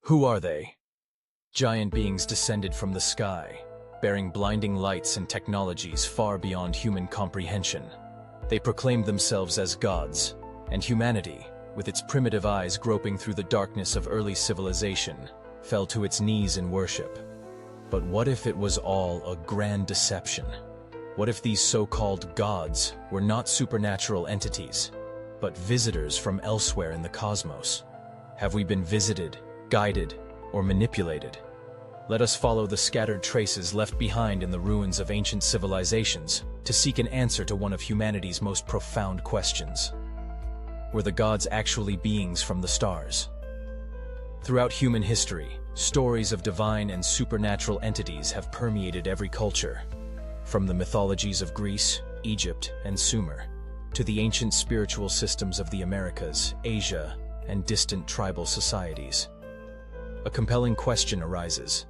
Who are they? Giant beings descended from the sky, bearing blinding lights and technologies far beyond human comprehension. They proclaimed themselves as gods, and humanity, with its primitive eyes groping through the darkness of early civilization, fell to its knees in worship. But what if it was all a grand deception? What if these so-called gods were not supernatural entities, but visitors from elsewhere in the cosmos? Have we been visited, guided, or manipulated? Let us follow the scattered traces left behind in the ruins of ancient civilizations to seek an answer to one of humanity's most profound questions. Were the gods actually beings from the stars? Throughout human history, stories of divine and supernatural entities have permeated every culture. From the mythologies of Greece, Egypt, and Sumer, to the ancient spiritual systems of the Americas, Asia, and distant tribal societies. A compelling question arises.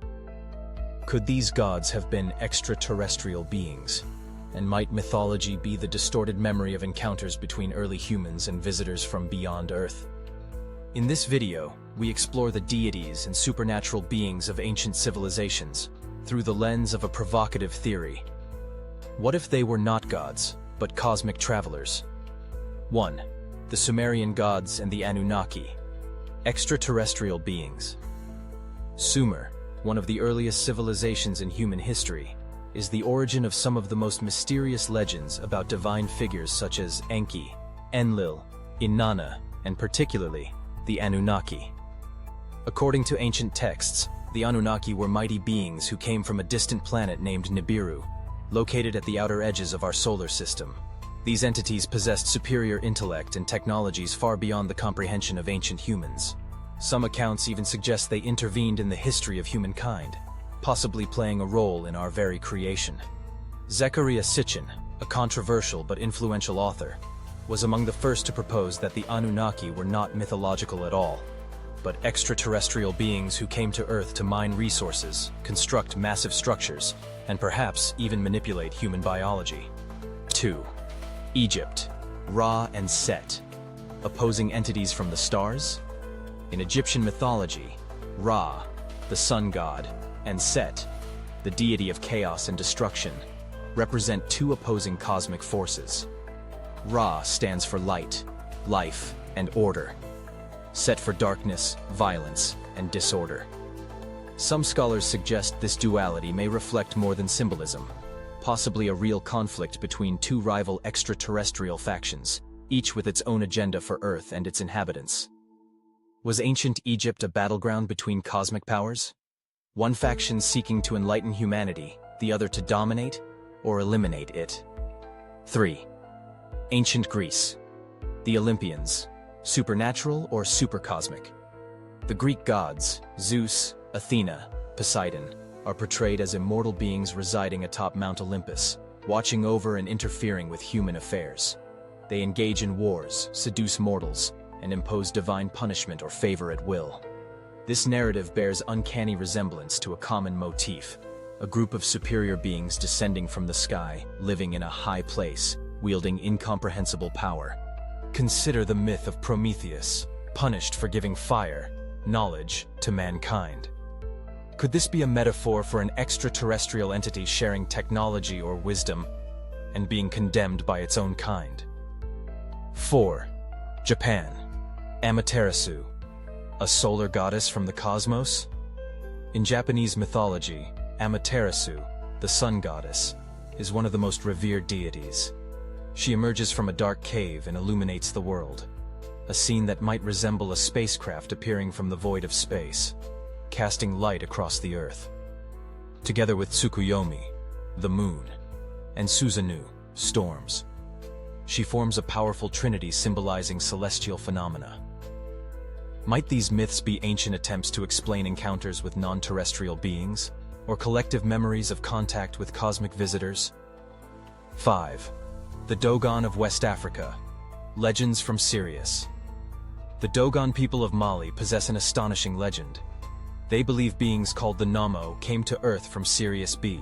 Could these gods have been extraterrestrial beings? And might mythology be the distorted memory of encounters between early humans and visitors from beyond Earth? In this video, we explore the deities and supernatural beings of ancient civilizations through the lens of a provocative theory. What if they were not gods, but cosmic travelers? 1. The Sumerian gods and the Anunnaki. Extraterrestrial beings. Sumer, one of the earliest civilizations in human history, is the origin of some of the most mysterious legends about divine figures such as Enki, Enlil, Inanna, and particularly the Anunnaki. According to ancient texts, the Anunnaki were mighty beings who came from a distant planet named Nibiru, located at the outer edges of our solar system. These entities possessed superior intellect and technologies far beyond the comprehension of ancient humans. Some accounts even suggest they intervened in the history of humankind, possibly playing a role in our very creation. Zecharia Sitchin, a controversial but influential author, was among the first to propose that the Anunnaki were not mythological at all, but extraterrestrial beings who came to Earth to mine resources, construct massive structures, and perhaps even manipulate human biology. 2. Egypt, Ra and Set, opposing entities from the stars? In Egyptian mythology, Ra, the sun god, and Set, the deity of chaos and destruction, represent two opposing cosmic forces. Ra stands for light, life, and order. Set for darkness, violence, and disorder. Some scholars suggest this duality may reflect more than symbolism, possibly a real conflict between two rival extraterrestrial factions, each with its own agenda for Earth and its inhabitants. Was ancient Egypt a battleground between cosmic powers? One faction seeking to enlighten humanity, the other to dominate or eliminate it. 3. Ancient Greece. The Olympians. Supernatural or supercosmic? The Greek gods, Zeus, Athena, Poseidon, are portrayed as immortal beings residing atop Mount Olympus, watching over and interfering with human affairs. They engage in wars, seduce mortals, and impose divine punishment or favor at will. This narrative bears uncanny resemblance to a common motif, a group of superior beings descending from the sky, living in a high place, wielding incomprehensible power. Consider the myth of Prometheus, punished for giving fire, knowledge, to mankind. Could this be a metaphor for an extraterrestrial entity sharing technology or wisdom and being condemned by its own kind? 4. Japan. Amaterasu, a solar goddess from the cosmos? In Japanese mythology, Amaterasu, the sun goddess, is one of the most revered deities. She emerges from a dark cave and illuminates the world, a scene that might resemble a spacecraft appearing from the void of space, casting light across the Earth. Together with Tsukuyomi, the moon, and Susanoo, storms, she forms a powerful trinity symbolizing celestial phenomena. Might these myths be ancient attempts to explain encounters with non-terrestrial beings, or collective memories of contact with cosmic visitors? 5. The Dogon of West Africa. Legends from Sirius. The Dogon people of Mali possess an astonishing legend. They believe beings called the Namo came to Earth from Sirius B,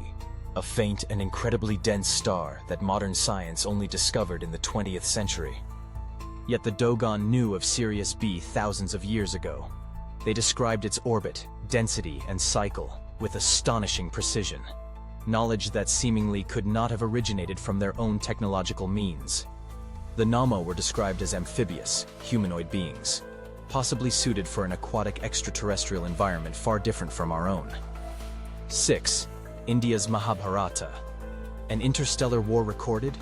a faint and incredibly dense star that modern science only discovered in the 20th century. Yet the Dogon knew of Sirius B thousands of years ago. They described its orbit, density, and cycle with astonishing precision, knowledge that seemingly could not have originated from their own technological means. The Namo were described as amphibious, humanoid beings, possibly suited for an aquatic extraterrestrial environment far different from our own. 6. India's Mahabharata. An interstellar war recorded?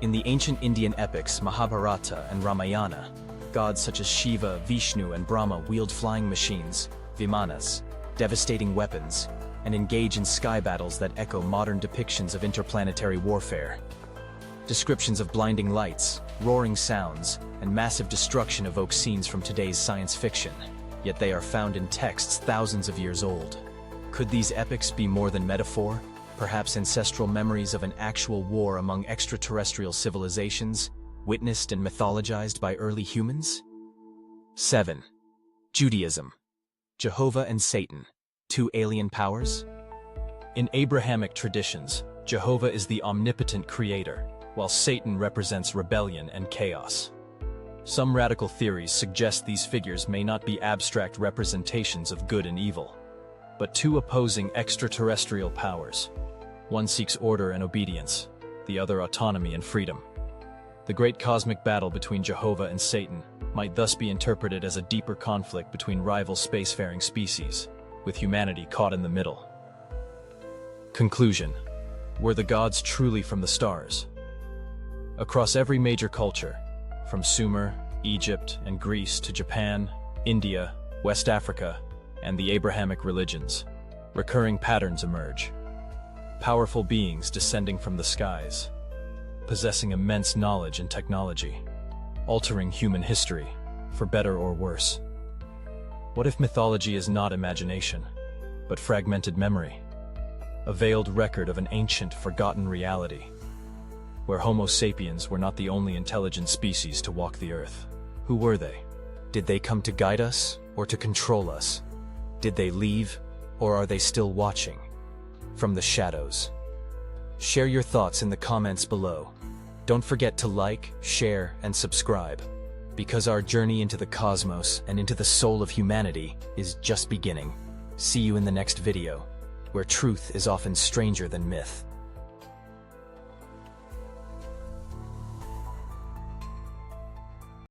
In the ancient Indian epics Mahabharata and Ramayana, gods such as Shiva, Vishnu, and Brahma wield flying machines, Vimanas, devastating weapons, and engage in sky battles that echo modern depictions of interplanetary warfare. Descriptions of blinding lights, roaring sounds, and massive destruction evoke scenes from today's science fiction, yet they are found in texts thousands of years old. Could these epics be more than metaphor? Perhaps ancestral memories of an actual war among extraterrestrial civilizations, witnessed and mythologized by early humans? 7. Judaism. Jehovah and Satan, two alien powers? In Abrahamic traditions, Jehovah is the omnipotent creator, while Satan represents rebellion and chaos. Some radical theories suggest these figures may not be abstract representations of good and evil, but two opposing extraterrestrial powers. One seeks order and obedience, the other autonomy and freedom. The great cosmic battle between Jehovah and Satan might thus be interpreted as a deeper conflict between rival spacefaring species, with humanity caught in the middle. Conclusion. Were the gods truly from the stars? Across every major culture, from Sumer, Egypt, and Greece to Japan, India, West Africa, and the Abrahamic religions, recurring patterns emerge. Powerful beings descending from the skies, possessing immense knowledge and technology, altering human history, for better or worse. What if mythology is not imagination, but fragmented memory? A veiled record of an ancient, forgotten reality, where Homo sapiens were not the only intelligent species to walk the earth. Who were they? Did they come to guide us or to control us? Did they leave, or are they still watching from the shadows? Share your thoughts in the comments below. Don't forget to like, share, and subscribe, because our journey into the cosmos and into the soul of humanity is just beginning. See you in the next video, where truth is often stranger than myth.